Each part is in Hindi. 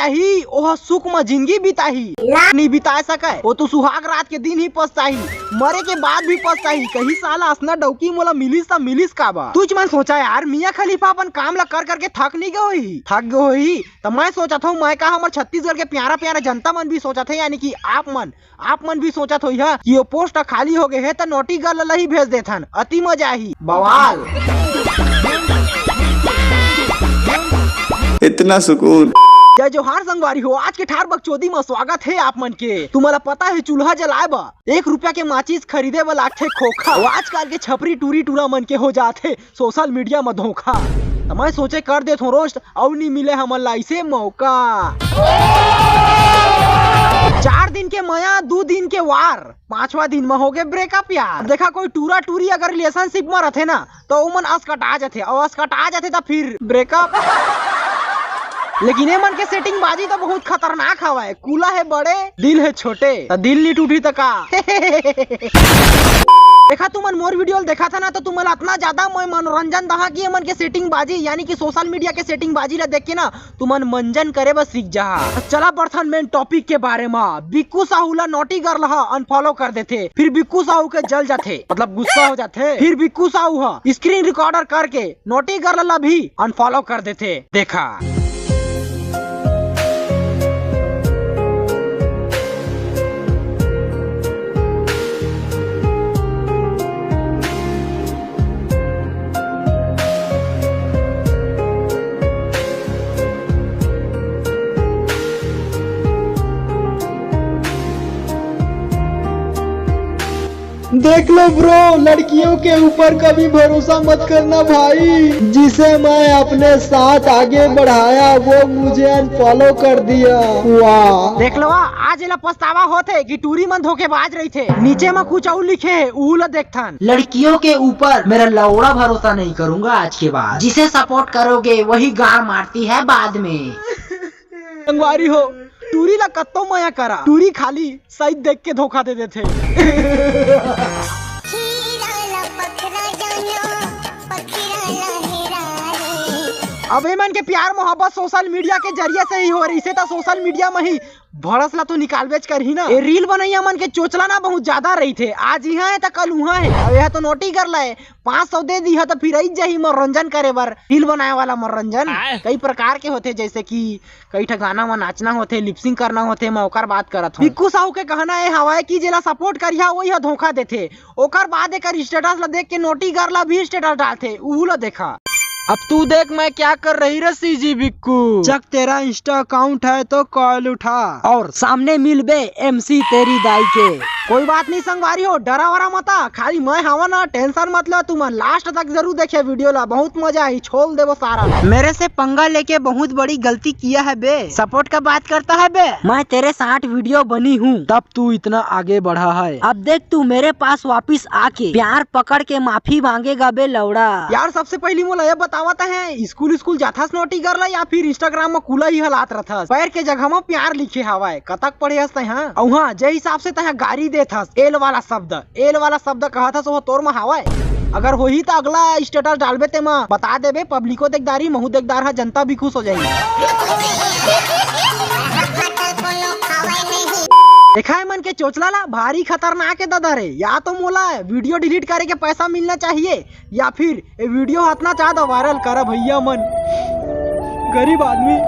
चाहिए ओह सुख में जिंदगी बिताही, नहीं बिता सके वो तो सुहाग रात के दिन ही पछताही, मरे के बाद भी पछताही। कहीं साला असना डौकी मोला मिलिस का बा। तुझ मन सोचा यार मियाँ खलीफा अपन काम ला कर करके थक नहीं गई, थक गई तो मैं सोचा था मैं का हमारे छत्तीसगढ़ के प्यारा प्यारा जनता मन भी सोचा थे, यानी कि आप मन भी सोचा हो कि वो पोस्ट खाली हो गए है तो नोटी गर्ल ला ही भेज देथन, अति मजा ही बवाल। इतना सुकून। जय जोहार संगवारी हो, आज के ठार बकचोदी में स्वागत है आप मन के। तुम्हारा पता है चूल्हा जलाए बा 1 रुपया के माचिस खरीदे वाला थे खोखा, आजकल के छपरी टूरी टूरा मन के हो जाते सोशल मीडिया में धोखा। तो मैं सोचे कर दे रोस्ट और नहीं मिले हमन ला इसे मौका। 4 दिन के मया 2 दिन के वार, 5वां दिन में हो गए ब्रेकअप यार। देखा कोई टूरा टूरी अगर रिलेशनशिप में रहते ना तो मन अस्कटा जाते और अस्कटा जाते तो फिर ब्रेकअप। लेकिन ये मन के सेटिंग बाजी तो बहुत खतरनाक हवा है, कूला है बड़े दिल है छोटे, तो दिल नहीं टूटी तो का। देखा तुमन मोर वीडियो देखा था ना तो तुम्हें इतना ज्यादा मैं मनोरंजन दहा कि मन के सेटिंग बाजी यानी कि सोशल मीडिया के सेटिंग बाजी ला देख के ना तुमन मंजन करे बस सीख जा। चला बर्थन मेन टॉपिक के बारे में। बिक्कू साहू ला नोटी गर्ल अनफॉलो कर देते, फिर बिक्कू साहू के जल जाते मतलब गुस्सा हो जाते, फिर बिक्कू साहू स्क्रीन रिकॉर्डर करके नोटी गर्ल ला भी अनफॉलो कर देते। देखा देख लो ब्रो, लड़कियों के ऊपर कभी भरोसा मत करना भाई। जिसे मैं अपने साथ आगे बढ़ाया वो मुझे अनफॉलो कर दिया। वाह देख लो आज इला पछतावा होते कि टूरी मन धोखेबाज रही थे। नीचे में कुछ और लिखे ला देखथन, लड़कियों के ऊपर मेरा लौड़ा भरोसा नहीं करूंगा आज के बाद, जिसे सपोर्ट करोगे वही गाड़ मारती है बाद में। संगवारी हो टूरी ला कत्तो मया करा, टूरी खाली सही देख के धोखा दे देते। अब मन के प्यार मोहब्बत सोशल मीडिया के जरिए से ही हो रही से तो सोशल मीडिया में ही भड़स ला तो निकाल बेच कर ही ना। ये रील बनैया मन के चोचला ना बहुत ज्यादा रही थे, आज यहाँ है तो कल वहाँ है। अब यह तो नोटी कर लाए 500 दे दी है तो फिर ही मनोरंजन करे बर। रील बनाए वाला मनोरंजन कई प्रकार के होते, जैसे कि कई गाना में नाचना होते, लिपसिंग करना होते। मैं ओकर बात करत हूँ। बिक्कू साहू के कहना है हवाए की जेला सपोर्ट करिया वही धोखा देते, ओकर बाद एक स्टेटस ला देख के नोटी गर्ल भी स्टेटस डालते, ऊ ला देखा। अब तू देख मैं क्या कर रही रसी जी बिक्कू, जब तेरा इंस्टा अकाउंट है तो कॉल उठा और सामने मिल बे MC तेरी दाई के। कोई बात नहीं संगवारी हो, डरा वरा मता, खाली मैं हवा ना, टेंशन मत लो। तुम लास्ट तक जरूर देखे वीडियो ला, बहुत मजा आई, छोड़ दे वो सारा। मेरे से पंगा लेके बहुत बड़ी गलती किया है बे, सपोर्ट का बात करता है बे। मैं तेरे 60 वीडियो बनी हूँ तब तू इतना आगे बढ़ा है। अब देख तू मेरे पास वापिस आके प्यार पकड़ के माफी मांगेगा बे लौड़ा। यार सबसे पहली मोला ये बतावता है स्कूल जाथास नोटी करला या फिर इंस्टाग्राम में कूला ही हालात रहता पैर के जगह में प्यार लिखे हवा कतक पढ़े हंसते हैं और हाँ जे हिसाब से तह गाड़ी दे था एल वाला शब्द कहा था सो तोर में हवा। अगर हो ही तो अगला स्टेटस डालबे ते माँ बता देबे पब्लिको देखदारी महू देखदार है, जनता भी खुश हो जाएगी। देखा है मन के चोचला ला भारी खतरनाक है दादा रे। या तो मोला वीडियो डिलीट करे के पैसा मिलना चाहिए या फिर ये वीडियो हतना चाह दो वायरल कर भैया मन। गरीब आदमी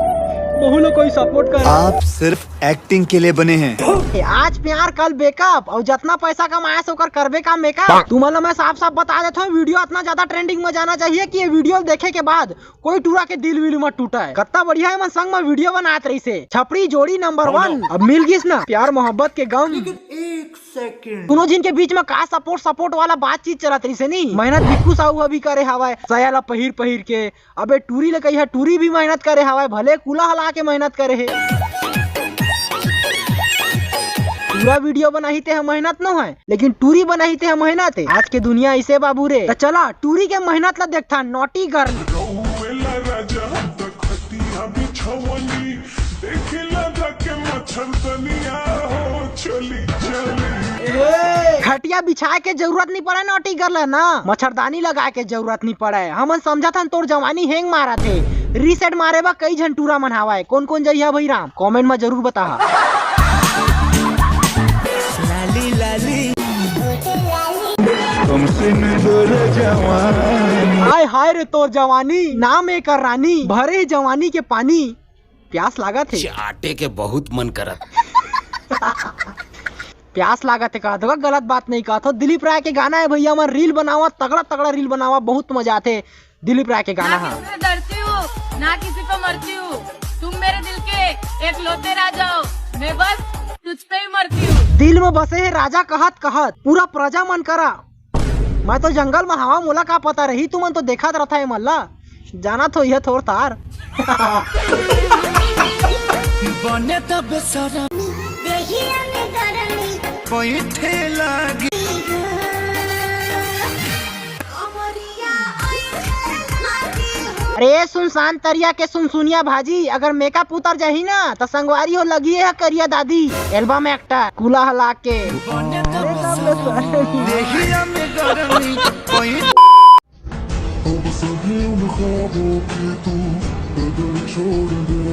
बहु कोई सपोर्ट कर। आप सिर्फ एक्टिंग के लिए बने हैं। आज प्यार कल बेकअप और जितना पैसा कमाया से करबे का मेकअप। तुम्हारा मैं साफ साफ बता देता हूँ वीडियो इतना ज्यादा ट्रेंडिंग में जाना चाहिए कि ये वीडियो देखे के बाद कोई टूरा के दिल विल मत टूटा है। कितना बढ़िया है मन संग में वीडियो बनात रही से छपड़ी जोड़ी नंबर 1। अब मिल गई ना प्यार मोहब्बत के गम। एक सेकंड दोनों जिनके बीच में का सपोर्ट वाला बातचीत चलत रही से नहीं। मेहनत बिक्कू साहू अभी करे हवाए सयाला पहिर के। अबे टूरी ले कही है टूरी भी मेहनत करे हवाए, भले कूला हला के मेहनत करे है। पूरा वीडियो बनाते हैं मेहनत न है, लेकिन टूरी बनाते हैं मेहनत है। आज के दुनिया इसे बाबू रे। तो चला टूरी के मेहनत ला देखता नोटी गर्ल। खटिया बिछाए के जरूरत नहीं पड़े नोटी गर्ल ना, मच्छरदानी लगा के जरूरत नहीं पड़े। हम समझा था तोर जवानी हैंग मारा थे, रीसेट मारे बा कई झंटूरा मनहावा है। कौन कौन जइहा भाई राम कमेंट में जरूर बता। लाली लाली तुमसे जवानी हाय हाय रे तोर जवानी नाम एक रानी भरे जवानी के पानी प्यास लागत है चाटे के बहुत मन करत। प्यास लागत है कहा तो गलत बात नहीं कहा। दिलीप राय के गाना है भैया मैं रील बनावा तगड़ा तगड़ा रील बनावा बहुत मजा आते। दिलीप राय के गाना है। ना किसी से डरती हूँ ना किसी को मरती हूँ, तुम मेरे दिल के एक लौते राजा हो, मैं बस तुझ पे ही मरती हूँ। दिल में बसे है राजा कहत कहत पूरा प्रजा मन करा। मैं तो जंगल में हवा मोला का पता रही तुमन तो देखा रहता है मल्ला जाना तो यह थोड़ तार। बने तब सारा बैठे लागी अरे सुनसान तरिया के सुनसुनिया भाजी अगर मेकअप उतर जाही ना तो संगवारी हो लगी है करिया दादी एल्बम एक्टर कूला हला के। देखिया में गरमी कोई अब सभी उन ख्वाबों की तू बदल छोड़ दे,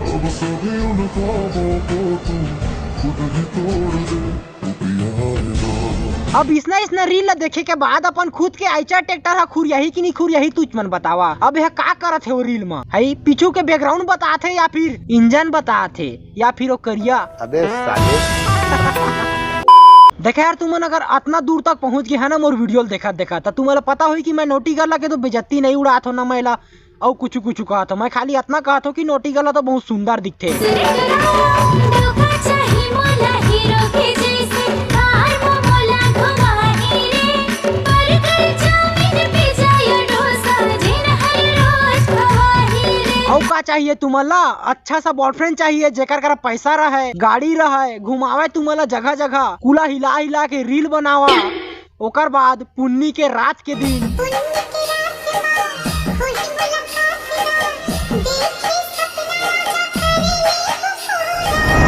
अब सभी उन ख्वाबों को तू खुद ही तोड़ दे, तू भी आएगा। अब इसने रील देखे के बाद अपन खुद के आइचा ट्रैक्टर खुर यही की नहीं खुर यही तुझ मन बतावा। अब यह का करत है वो रील में है पीछू के बैकग्राउंड बताते या फिर इंजन बताते या फिर वो करिया। अबे साले देखा यार तुमन अगर इतना दूर तक पहुंच गए है ना मोर वीडियो देखा देखा तो तुम्हें पता हुई कि मैं नोटी गला के तो बेजती नहीं उड़ा था ना मैला और कुछ कुछ कहा था। मैं खाली इतना कहा था कि नोटी गला तो बहुत सुंदर दिखते। का चाहिए तुम्हारा अच्छा सा बॉयफ्रेंड चाहिए जेकर कर पैसा रहे गाड़ी रहे घुमावे तुम्हारा जगह जगह कूला हिला हिला के रील बनावा ओकर बाद पुन्नी के रात के दिन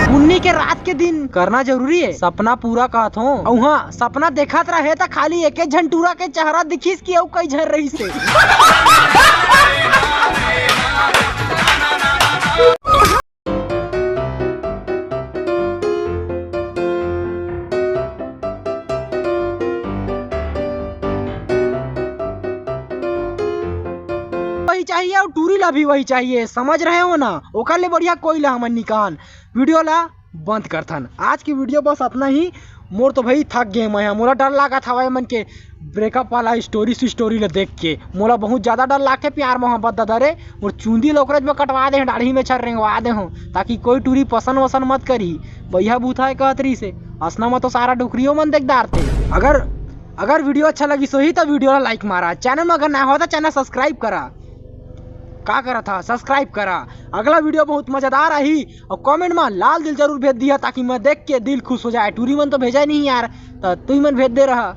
पुन्नी के रात के दिन करना जरूरी है। सपना पूरा कहत हो और हाँ सपना देखत रहे तो खाली एक झंटूरा के चेहरा दिखीस की कई झर रही से। वही चाहिए और टूरी ला भी वही चाहिए समझ रहे हो ना। ओकर ले बढ़िया कोई ला हमन निकान वीडियो ला बंद करथन। आज की वीडियो बस अपना ही। मोर तो भाई थक गए मैं मोला डर लगा था मन के ब्रेकअप वाला स्टोरी ले देख के मोला बहुत ज्यादा डर लागते प्यार मोहब्बत दादा रे। और चूंदी लोकरज में कटवा दे दाढ़ी में छर रेंगवा दे हूँ ताकि कोई टूरी पसंद वसन मत करी भैया बूथा कहतरी से असना में तो सारा डुकरियों मन देखदार थे। अगर वीडियो अच्छा लगी सही तो वीडियो ला लाइक मारा। चैनल में अगर ना हो तो चैनल सब्सक्राइब करा का करा था सब्सक्राइब करा। अगला वीडियो बहुत मजेदार रही और कमेंट में लाल दिल जरूर भेज दिया ताकि मैं देख के दिल खुश हो जाए। टूरी मन तो भेजा नहीं यार तो तू ही मन भेज दे रहा।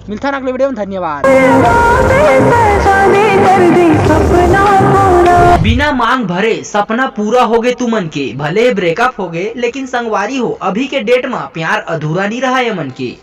मिलता है अगले वीडियो में धन्यवाद। बिना मांग भरे सपना पूरा हो गए तुमन के भले ब्रेकअप हो गए लेकिन संगवारी हो अभी के डेट में प्यार अधूरा नहीं रहा है मन के।